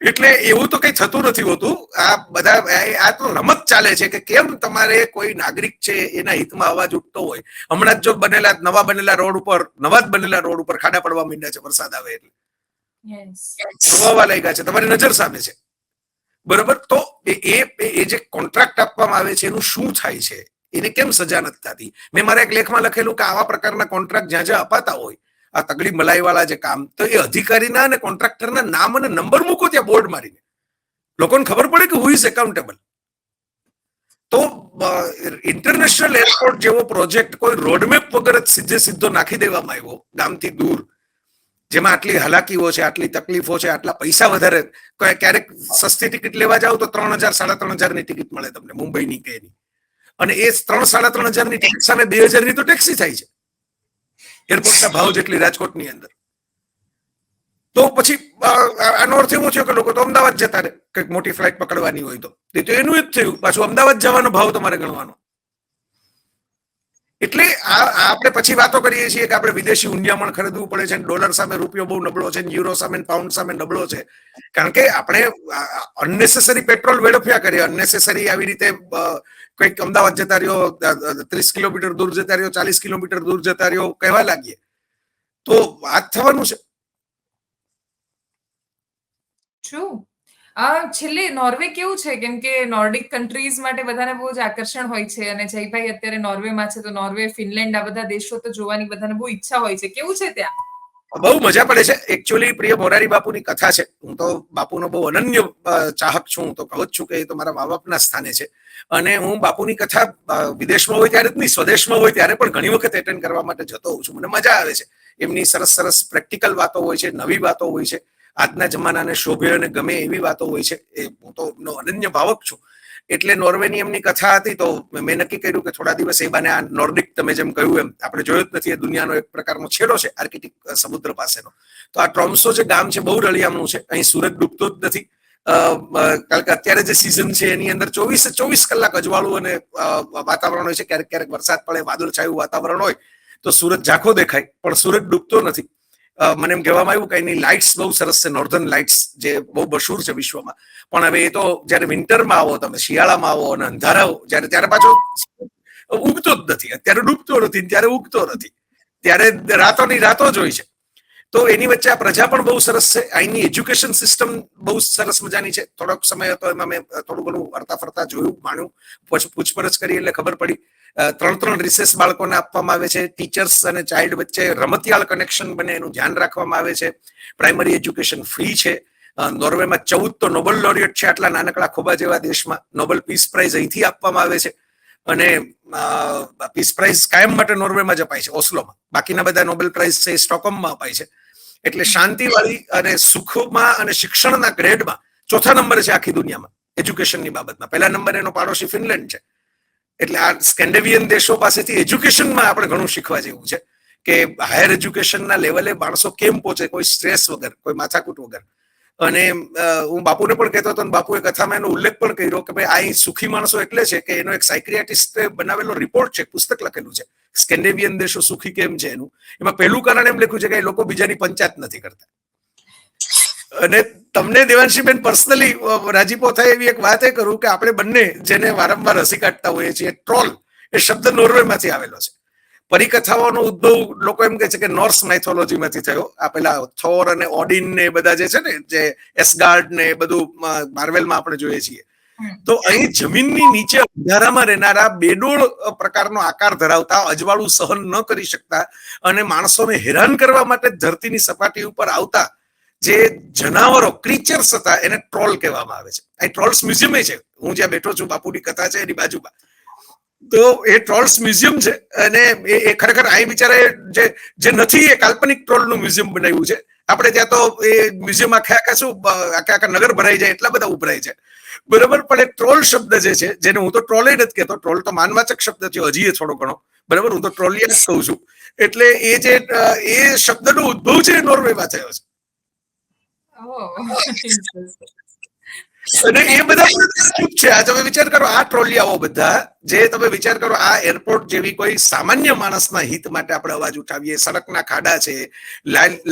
એટલે એવું તો કઈ થતું નથી હોતું. આ બધા આ તો રમત ચાલે છે કે કેમ તમારે કોઈ નાગરિક છે એના હિતમાં અવાજ ઉઠતો હોય. હમણાં જ જો નવા બનેલા રોડ ઉપર ખાડા પડવા માંડ્યા છે વરસાદ આવે એટલે, લાગ્યા છે, તમારી નજર સામે છે. બરોબર. તો એ જે કોન્ટ્રાક્ટ આપવામાં આવે છે એનું શું થાય છે, એને કેમ સજા નથી થતી? મેં મારા એક લેખમાં લખેલું કે આવા પ્રકારના કોન્ટ્રાક્ટ જ્યાં જ્યાં અપાતા હોય, આ તગડી મલાઈ વાળા જે કામ, તો એ અધિકારીના અને કોન્ટ્રાક્ટરના નામ અને નંબર મૂકો ત્યાં બોર્ડ મારીને, લોકોને ખબર પડે કે હુ ઇઝ એકાઉન્ટેબલ. તો ઇન્ટરનેશનલ એરપોર્ટ જેવો પ્રોજેક્ટ કોઈ રોડમેપ વગર જ સીધો નાખી દેવામાં આવ્યો ગામથી દૂર, જેમાં આટલી હાલાકીઓ છે, આટલી તકલીફો છે, આટલા પૈસા વધારે. ક્યારેક સસ્તી ટિકિટ લેવા જાવ તો 3,000 3,500 ની ટિકિટ મળે તમને મુંબઈની કે એની, અને એ 3,000 ની ટિકિટ સામે 2,000 ની તો ટેક્સી થાય છે એરપોર્ટના ભાવ જેટલી રાજકોટની અંદર. તો પછી આનો અર્થ એવો થયો કે લોકો તો અમદાવાદ જતા રહે, કંઈક મોટી ફ્લાઇટ પકડવાની હોય તો એનું જ થયું, પાછું અમદાવાદ જવાનો ભાવ તમારે ગણવાનો. એટલે આપણે પછી વાતો કરીએ છીએ કે આપણે વિદેશી ઊંડિયામણ ખરીદવું પડે છે, ડોલર સામે રૂપિયો બહુ નબળો છે, યુરો સામે પાઉન્ડ સામે નબળો છે, કારણ કે આપણે અનનેસેસરી પેટ્રોલ વેડફ્યા કરીએ, અનનેસેસરી આવી રીતે કંઈક અમદાવાદ જતા રહ્યો, 30 કિલોમીટર દૂર જતા રહ્યો, 40 કિલોમીટર દૂર જતા રહ્યો કહેવા લાગીએ તો વાત થવાનું છે. છેલ્લે નોર્વે કેવું છે, કેમ કે નોર્ડિક કન્ટ્રીઝ માટે બધાને બહુ જ આકર્ષણ હોય છે, અને જયભાઈ અત્યારે નોર્વેમાં છે, તો નોર્વે, ફિનલેન્ડ, આ બધા દેશો તો જોવાની બધાને બહુ ઈચ્છા હોય છે. કેવું છે ત્યાં? બહુ મજા પડે છે. એકચ્યુઅલી પ્રિય મોરારી બાપુની કથા છે. હું તો બાપુનો બહુ અનન્ય ચાહક છું. હું તો કહું જ છું કે એ તો મારા મા બાપના સ્થાને છે, અને હું બાપુની કથા વિદેશમાં હોય ત્યારે જ નહીં, સ્વદેશમાં હોય ત્યારે પણ ઘણી વખત એટેન્ડ કરવા માટે જતો હોઉં છું. મને મજા આવે છે. એમની સરસ સરસ પ્રેક્ટિકલ વાતો હોય છે, નવી વાતો હોય છે, આજના જમાનાને શોભે અને ગમે એવી વાતો હોય છે. એ હું તો એમનો અનન્ય ભાવક છું. એટલે નોર્વેની એમની કથા હતી, તો મેં નક્કી કર્યું કે થોડા દિવસ એ બાને આ નોર્ડિક, તમે જેમ કહ્યું એમ, આપણે જોયું જ નથી, એ દુનિયાનો એક પ્રકારનો છેડો છે આર્કટિક સમુદ્ર પાસેનો. તો આ ટ્રોમ્સો જે ગામ છે બહુ રળિયામણું છે. અહીં સૂરજ ડૂબતો જ નથી, કારણ કે અત્યારે જે સિઝન છે એની અંદર 24 કલાક અજવાળું અને વાતાવરણ હોય છે. ક્યારેક ક્યારેક વરસાદ પડે, વાદળછાયું વાતાવરણ હોય તો સૂરજ ઝાંખો દેખાય, પણ સૂરજ ડૂબતો નથી. મને એમ કહેવામાં આવ્યું કે એની લાઇટ્સ બહુ સરસ છે, નોર્ધન લાઇટ્સ, જે બહુ મશહૂર છે વિશ્વમાં. પણ હવે એ તો જયારે વિન્ટરમાં આવો, તમે શિયાળામાં આવો અને અંધારા જયારે, ત્યારે પાછો ઉગતો જ નથી. અત્યારે ડૂબતો નથી, ત્યારે ઉગતો નથી, ત્યારે રાતોની રાતો જ હોય છે. તો એની વચ્ચે આ પ્રજા પણ બહુ સરસ છે. અહીંની એજ્યુકેશન સિસ્ટમ બહુ સરસ મજાની છે. થોડોક સમય હતો એમાં મેં થોડું ઘણું ફરતા ફરતા જોયું, માણ્યું, પછી પૂછપરછ કરી એટલે ખબર પડી 3 રિસેસ બાળકોને આપવામાં આવે છે. ટીચર્સ અને ચાઇલ્ડ વચ્ચે રમતિયાળ કનેક્શન બને એનું ધ્યાન રાખવામાં આવે છે. પ્રાઇમરી એજ્યુકેશન ફ્રી છે. નોર્વેમાં 14 તો નોબેલ લોરિયટ છે. આટલા નાનકડા ખોબા જેવા દેશમાં નોબેલ પીસ પ્રાઇઝ અહીંથી આપવામાં આવે છે, અને પીસ પ્રાઇઝ કાયમ માટે નોર્વેમાં જ અપાય છે, ઓસ્લોમાં. બાકીના બધા નોબેલ પ્રાઇઝ છે એ સ્ટોકહોમમાં અપાય છે. એટલે શાંતિવાળી અને સુખમાં અને શિક્ષણના ગ્રેડમાં 4થા નંબરે છે આખી દુનિયામાં એજ્યુકેશનની બાબતમાં. 1લા નંબરે એનો પાડોશી ફિનલેન્ડ છે. એટલે આ સ્કેન્ડિનેવિયન દેશો પાસેથી એજ્યુકેશનમાં આપણે ઘણું શીખવા જેવું છે, કે હાયર એજ્યુકેશનના લેવલે માણસો કેમ પહોંચે, કોઈ સ્ટ્રેસ વગર, કોઈ માથાકૂટ વગર. અને હું બાપુને પણ કહેતો હતો, બાપુએ કથામાં એનો ઉલ્લેખ પણ કર્યો કે ભાઈ આ સુખી માણસો એટલે છે કે એનો એક સાયક્રિયાટિસ્ટ બનાવેલો રિપોર્ટ છે, પુસ્તક લખેલું છે, સ્કેન્ડિનેવિયન દેશો સુખી કેમ છે એનું. એમાં પહેલું કારણ એમ લખ્યું છે કે એ લોકો બીજાની પંચાયત નથી કરતા. અને તમને દેવાંશીબેન પર્સનલી રાજીપો થાય એવી એક વાત એ કરું કે આપણે બંને જેને વારંવાર હસી કાઢતા હોઈએ છીએ, ટ્રોલ એ શબ્દ નોર્વેમાંથી આવેલો છે. પરિકથાઓનો ઉદ્ભવ લોકો એમ કહે છે કે નોર્સ માઇથોલોજીમાંથી થયો. આ પેલા થોર અને ઓડિન ને બધા જે છે ને, જે એસગાર્ડ ને બધું માર્વેલમાં આપણે જોઈએ છીએ. તો અહીં જમીનની નીચે અંધારામાં રહેનારા બેડોળ પ્રકારનો આકાર ધરાવતા, અજવાળું સહન ન કરી શકતા અને માણસોને હેરાન કરવા માટે ધરતીની સપાટી ઉપર આવતા જે જનાવરો, ક્રીચર્સ હતા, એને ટ્રોલ કહેવામાં આવે છે. અહીં ટ્રોલ્સ મ્યુઝિયમ છે. હું જ્યાં બેઠો છું, બાપુની કથા છે એની બાજુમાં, તો એ ટ્રોલ્સ મ્યુઝિયમ છે. અને એ ખરેખર અહીં બિચારા જે નથી એ કાલ્પનિક ટ્રોલનું મ્યુઝિયમ બનાવ્યું છે. આપણે ત્યાં તો એ મ્યુઝિયમ આખા નગર ભરાઈ જાય એટલા બધા ઉભરાય છે, બરાબર. પણ એ ટ્રોલ શબ્દ જે છે, જેને હું તો ટ્રોલે નથી કહેતો, ટ્રોલ તો માનવાચક શબ્દ છે, હજી એ થોડો ઘણો, બરાબર, હું તો ટ્રોલિયન જ કહું છું. એટલે એ શબ્દનો ઉદ્ભવ છે એ નોર્વેમાં થયો છે. અને એ બધા ચૂપ છે. આ તમે વિચાર કરો, આ ટ્રોલિયાઓ બધા, જે તમે વિચાર કરો, આ એરપોર્ટ જેવી કોઈ સામાન્ય માણસના હિત માટે આપણે અવાજ ઉઠાવીએ, સડકના ખાડા છે,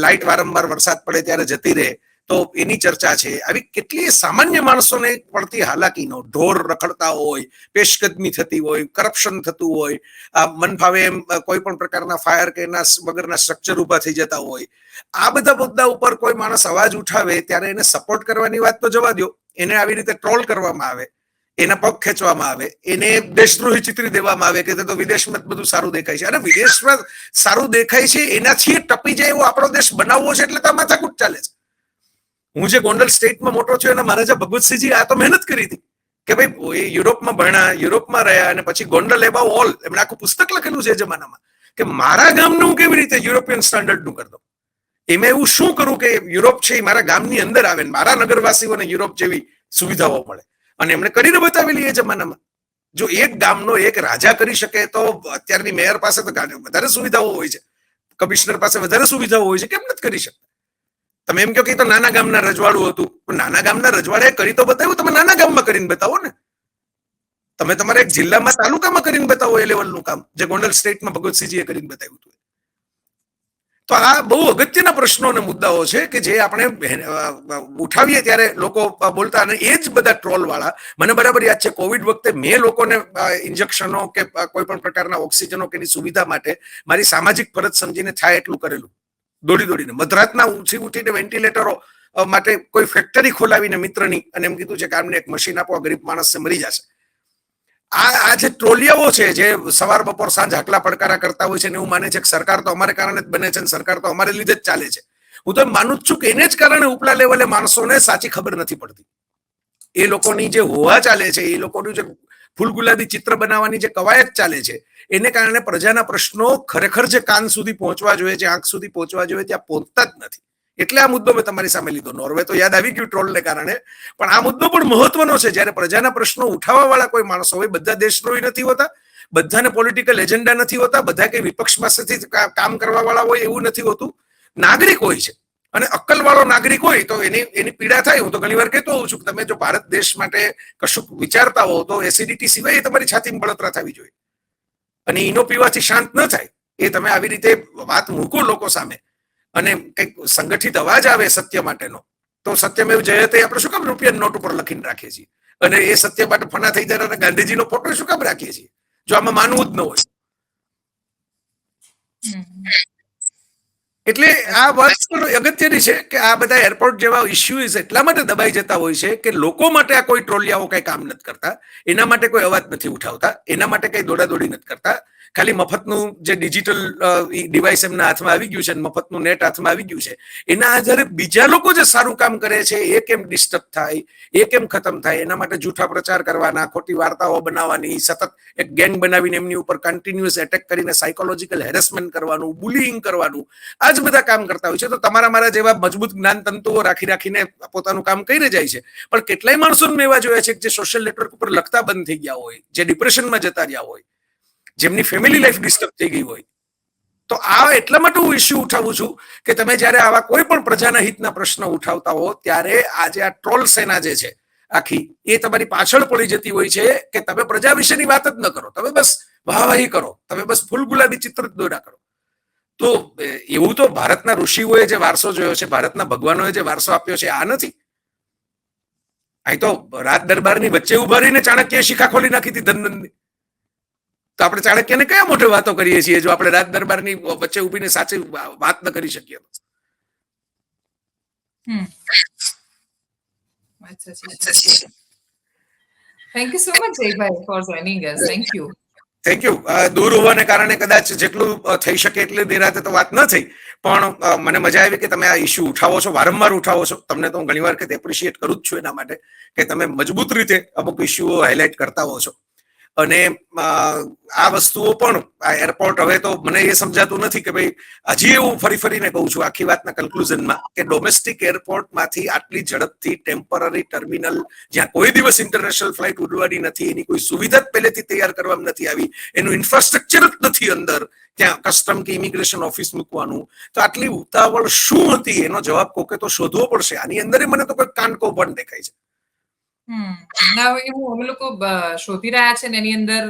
લાઇટ વારંવાર વરસાદ પડે ત્યારે જતી રહે તો એની ચર્ચા છે. આવી કેટલી સામાન્ય માણસોને પડતી હાલાકીનો, ઢોર રખડતા હોય, પેશકદમી થતી હોય, કરપ્શન થતું હોય, આ મન ફાવે એમ કોઈ પણ પ્રકારના ફાયર કે એના વગરના સ્ટ્રક્ચર ઉભા થઈ જતા હોય, આ બધા મુદ્દા ઉપર કોઈ માણસ અવાજ ઉઠાવે ત્યારે એને સપોર્ટ કરવાની વાત તો જવા દો, એને આવી રીતે ટ્રોલ કરવામાં આવે, એના પગ ખેંચવામાં આવે, એને દેશદ્રોહી ચિતરી દેવામાં આવે કે તો વિદેશમાં બધું સારું દેખાય છે. અને વિદેશમાં સારું દેખાય છે એનાથી ટપી જાય એવો આપણો દેશ બનાવવો છે, એટલે તો માથાકૂટ ચાલે છે. હું જે ગોંડલ સ્ટેટમાં મોટો છું એના મહારાજા ભગવતસિંહજી આ તો મહેનત કરી હતી કે ભાઈ યુરોપમાં ભણ્યા, યુરોપમાં રહ્યા, અને પછી ગોંડલ એબાઉ ઓલ, એમણે આખું પુસ્તક લખેલું છે એ જમાનામાં, કે મારા ગામનું હું કેવી રીતે યુરોપિયન સ્ટાન્ડર્ડનું કરી દઉં. એમાં એવું શું કરું કે યુરોપ છે એ મારા ગામની અંદર આવે, મારા નગરવાસીઓને યુરોપ જેવી સુવિધાઓ મળે. અને એમણે કરીને બતાવેલી એ જમાનામાં. જો એક ગામનો એક રાજા કરી શકે તો અત્યારની મેયર પાસે તો વધારે સુવિધાઓ હોય છે, કમિશનર પાસે વધારે સુવિધાઓ હોય છે, કેમ નથી કરી શકતા? તમે એમ કહો કે તો નાના ગામના રજવાડું હતું, નાના ગામના રજવાડે કરી તો બતાવ્યું, તમે નાના ગામમાં કરીને બતાવો ને. તમે તમારા એક જિલ્લામાં તાલુકામાં કરીને બતાવો એ લેવલનું કામ, જે ગોંડલ સ્ટેટમાં ભગવતસિંહજીએ કરીને બતાવ્યું હતું. તો આ બહુ અગત્યના પ્રશ્નો અને મુદ્દાઓ છે કે જે આપણે ઉઠાવીએ ત્યારે લોકો બોલતા, અને એ જ બધા ટ્રોલ વાળા. મને બરાબર યાદ છે કોવિડ વખતે મેં લોકોને ઇન્જેક્શનો કે કોઈ પણ પ્રકારના ઓક્સિજનો કે સુવિધા માટે મારી સામાજિક ફરજ સમજીને થાય એટલું કરેલું, દોડીને મધરાતના ઉઠીને વેન્ટિલેટરો માટે કોઈ ફેક્ટરી ખોલાવીને મિત્રની, અને એમ કીધું છે કે આમને એક મશીન આપો, ગરીબ માણસ મરી જશે. આ જે ટ્રોલિયાઓ છે જે સવાર બપોર સાંજ હાકલા પડકારા કરતા હોય છે ને એવું માને છે કે સરકાર તો અમારે કારણે જ બને છે ને સરકાર તો અમારે લીધે જ ચાલે છે. હું તો એમ માનું જ છું કે એને જ કારણે ઉપલા લેવલે માણસોને સાચી ખબર નથી પડતી. એ લોકોની જે હોવા ચાલે છે, એ લોકોનું જે ફૂલ ગુલાબી ચિત્ર બનાવવાની જે કવાયત ચાલે છે, એને કારણે પ્રજાના પ્રશ્નો ખરેખર જે કાન સુધી પહોંચવા જોઈએ, જે આંખ સુધી પહોંચવા જોઈએ, ત્યાં પહોંચતા જ નથી. એટલે આ મુદ્દો મેં તમારી સામે લીધો. નોર્વે તો યાદ આવી ગયું ટ્રોલને કારણે, પણ આ મુદ્દો પણ મહત્વનો છે. જ્યારે પ્રજાના પ્રશ્નો ઉઠાવવા વાળા કોઈ માણસો હોય, બધા દેશદ્રોહી નથી હોતા, બધાને પોલિટિકલ એજન્ડા નથી હોતા, બધા કઈ વિપક્ષ પાસેથી કામ કરવા વાળા હોય એવું નથી હોતું. નાગરિક હોય છે, અને અક્કલ વાળો નાગરિક હોય તો એની પીડા થાય. હું તો ઘણી વાર કહેતો હોઉં છું કે તમે જો ભારત દેશ માટે કશું વિચારતા હો તો એસિડિટી સિવાય તમારી છાતીમાં બળતરા થવી જોઈએ, અને ઈનો પીવાથી શાંત ન થાય. એ તમે આવી રીતે વાત મૂકો લોકો સામે, અને કઈક સંગઠિત અવાજ આવે સત્ય માટેનો, તો સત્યમેવ જયતે આપણે શું કામ રૂપિયા નોટ ઉપર લખીને રાખીએ છીએ, અને એ સત્ય માટે ફના થઈ જાય અને ગાંધીજીનો ફોટો શું કામ રાખીએ છીએ, જો આમાં માનવું જ ન હોય. એટલે આ વાત અગત્યની છે કે આ બધા એરપોર્ટ જેવા ઇસ્યુઝ એટલા માટે દબાઈ જતા હોય છે કે લોકો માટે આ કોઈ ટ્રોલિયાઓ કઈ કામ નથી કરતા, એના માટે કોઈ અવાજ નથી ઉઠાવતા, એના માટે કઈ દોડાદોડી નથી કરતા. ખાલી મફતનું જે ડિજિટલ ડિવાઇસ એમના હાથમાં આવી ગયું છે, મફતનું નેટ હાથમાં આવી ગયું છે, એના આધારે બીજા લોકો જે સારું કામ કરે છે એ કેમ ડિસ્ટર્બ થાય, એ કેમ ખતમ થાય, એના માટે જૂઠા પ્રચાર કરવાના, ખોટી વાર્તાઓ બનાવવાની, સતત એક ગેંગ બનાવીને એમની ઉપર કન્ટિન્યુઅસ એટેક કરીને સાયકોલોજીકલ હેરેસમેન્ટ કરવાનું, બુલિંગ કરવાનું, આ જ બધા કામ કરતા હોય છે. તો તમારા મારા જેવા મજબૂત જ્ઞાન તંતુઓ રાખીને પોતાનું કામ કરીને જાય છે. પણ કેટલાય માણસોને મેં એવા જોયા છે કે જે સોશિયલ નેટવર્ક ઉપર લખતા બંધ થઈ ગયા હોય, જે ડિપ્રેશનમાં જતા રહ્યા હોય, જેમની ફેમિલી લાઈફ ડિસ્ટર્બ થઈ ગઈ હોય. તો આ એટલા માટે હું ઇસ્યુ ઉઠાવું છું કે તમે જયારે આવા કોઈ પણ પ્રજાના હિતના પ્રશ્ન ઉઠાવતા હો ત્યારે આજે આ ટ્રોલ સેના જે છે આખી, એ તમારી પાછળ પડી જતી હોય છે કે તમે પ્રજા વિશેની વાત જ ન કરો, તમે બસ વાહવાહી કરો, તમે બસ ફૂલ ગુલાબી ચિત્ર જ દોરા કરો. તો એવું તો ભારતના ઋષિઓએ જે વારસો જોયો છે, ભારતના ભગવાનોએ જે વારસો આપ્યો છે, આ નથી. અહીં તો રાજ દરબારની વચ્ચે ઉભા રહીને ચાણક્ય શિખા ખોલી નાખી હતી ધનધનની. તો આપણે ચાણક્યને કયા મોટે વાતો કરીએ છીએ જો આપણે રાજ દરબારની વચ્ચે ઉભીને સાચી વાત ન કરી શકીએ? Thank you so much Jaybhai four joining us. Thank you. Thank you. દૂર હોવાને કારણે કદાચ જેટલું થઈ શકે એટલી દેરાતે તો વાત ન થઈ, પણ મને મજા આવી કે તમે આ ઇસ્યુ ઉઠાવો છો, વારંવાર ઉઠાવો છો. તમને તો હું ઘણી વાર એપ્રિશિએટ કરું જ છું એના માટે કે તમે મજબૂત રીતે અમુક ઇસ્યુઓ હાઇલાઇટ કરતા હો છો. અને આ વસ્તુઓ પણ આ એરપોર્ટ, હવે તો મને એ સમજાતું નથી કે ભાઈ હજી એવું ફરીને કહું છું આખી વાતના કન્ક્લુઝનમાં કે ડોમેસ્ટિક એરપોર્ટમાંથી આટલી ઝડપથી ટેમ્પરરી ટર્મિનલ જ્યાં કોઈ દિવસ ઇન્ટરનેશનલ ફ્લાઇટ ઉડવાની નથી, એની કોઈ સુવિધા જ પહેલેથી તૈયાર કરવામાં નથી આવી, એનું ઇન્ફ્રાસ્ટ્રક્ચર જ નથી અંદર, ત્યાં કસ્ટમ કે ઇમિગ્રેશન ઓફિસ મૂકવાનું, તો આટલી ઉતાવળ શું હતી? એનો જવાબ કોકે તો શોધવો પડશે. આની અંદર મને તો કોઈ કાનકો પણ દેખાય છે. એવું અમે લોકો શોધી રહ્યા છે ને એની અંદર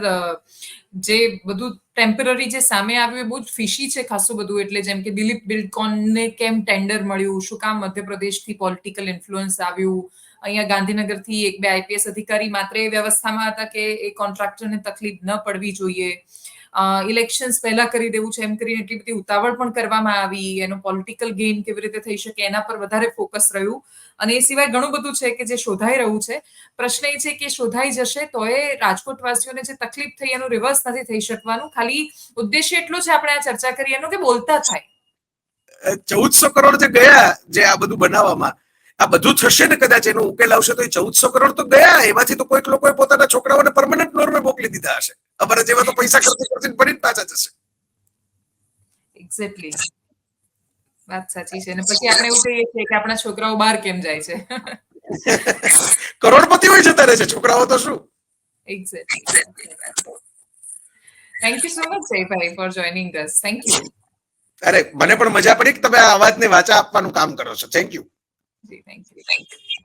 જે બધું ટેમ્પરરી જે સામે આવ્યું એ બહુ જ ફિશી છે ખાસું બધું. એટલે જેમ કે દિલીપ બિલ્ડકોનને કેમ ટેન્ડર મળ્યું, શું કામ મધ્યપ્રદેશથી પોલિટિકલ ઇન્ફ્લુઅન્સ આવ્યું, અહીંયા ગાંધીનગરથી એક બે આઈપીએસ અધિકારી માત્ર એ વ્યવસ્થામાં હતા કે એ કોન્ટ્રાક્ટરને તકલીફ ન પડવી જોઈએ, ઇલેક્શન્સ પહેલા કરી દેવું છે એમ કરીને એટલી બધી ઉતાવળ પણ કરવામાં આવી, એનો પોલિટિકલ ગેઇન કેવી રીતે થઈ શકે એના પર વધારે ફોકસ રહ્યું. અને એ સિવાય ઘણું બધું છે કે જે શોધાઈ રહ્યું છે. પ્રશ્ન એ છે કે શોધાઈ જશે તો એ રાજકોટવાસીઓને જે તકલીફ થઈ એનું રિવર્સ નથી થઈ શકવાનું. ખાલી ઉદ્દેશ્ય એટલો છે આપણે આ ચર્ચા કરીએ એનો કે બોલતા થાય. 1400 કરોડ જે ગયા જે આ બધું બનાવવામાં, આ બધું થશે ને કદાચ એનો ઉકેલ આવશે તો એ 1400 કરોડ તો ગયા, એમાંથી તો કોઈક લોકોએ પોતાના છોકરાઓને પરમનન્ટ નોર્વે મોકલી દીધા હશે. અમારા જેવા તો પૈસા ખર્ચીને ફરી પાછા જશે. એક્ઝેક્ટલી, વાત સાચી છે. અને પછી આપણે એવું કહીએ છીએ કે આપણા છોકરાઓ બહાર કેમ જાય છે? કરોડપતિઓ જતા રહે છે, છોકરાઓ તો શું? Exactly. Thank you so much Jaybhai four joining us. Thank you. અરે મને પણ મજા પડી કે તમે આ અવાજને વાચા આપવાનું કામ કરો છો. Thank you. જી થેન્ક યુ.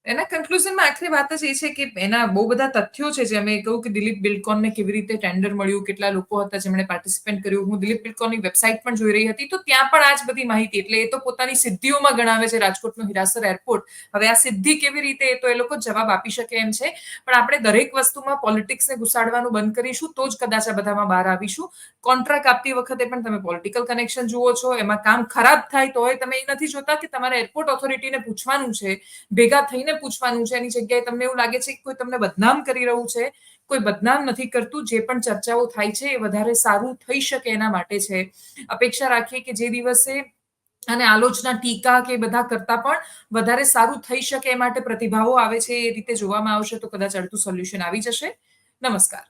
એના કન્ક્લુઝનમાં આખરી વાત જ એ છે કે એના બહુ બધા તથ્યો છે, જે અમે કહ્યું કે દિલીપ બિલ્ડકોનને કેવી રીતે ટેન્ડર મળ્યું, કેટલા લોકો હતા જેમણે પાર્ટિસિપેટ કર્યું. હું દિલીપ બિલ્ડકોનની વેબસાઇટ પણ જોઈ રહી હતી, તો ત્યાં પણ આ જ બધી માહિતી. એટલે એ તો પોતાની સિદ્ધિઓમાં ગણાવે છે રાજકોટનું હિરાસર એરપોર્ટ. હવે આ સિદ્ધિ કેવી રીતે, એ તો એ લોકો જવાબ આપી શકે એમ છે. પણ આપણે દરેક વસ્તુમાં પોલિટિક્સને ઘુસાડવાનું બંધ કરીશું તો જ કદાચ આ બધામાં બહાર આવીશું. કોન્ટ્રાક્ટ આપતી વખતે પણ તમે પોલિટિકલ કનેક્શન જુઓ છો, એમાં કામ ખરાબ થાય તો તમે એ નથી જોતા કે તમારે એરપોર્ટ ઓથોરિટીને પૂછવાનું છે, ભેગા થઈને પૂછવાનું છે. એની જગ્યાએ તમને એવું લાગે છે કે કોઈ તમને બદનામ કરી રહ્યું છે. કોઈ બદનામ નથી કરતું. જે પણ ચર્ચાઓ થાય છે એ વધારે સારું થઈ શકે એના માટે છે. અપેક્ષા રાખીએ કે જે દિવસે અને આલોચના, ટીકા કે બધા કરતા પણ વધારે સારું થઈ શકે એ માટે પ્રતિભાવો આવે છે, એ રીતે જોવામાં આવશે તો કદાચ અડધું સોલ્યુશન આવી જશે. નમસ્કાર.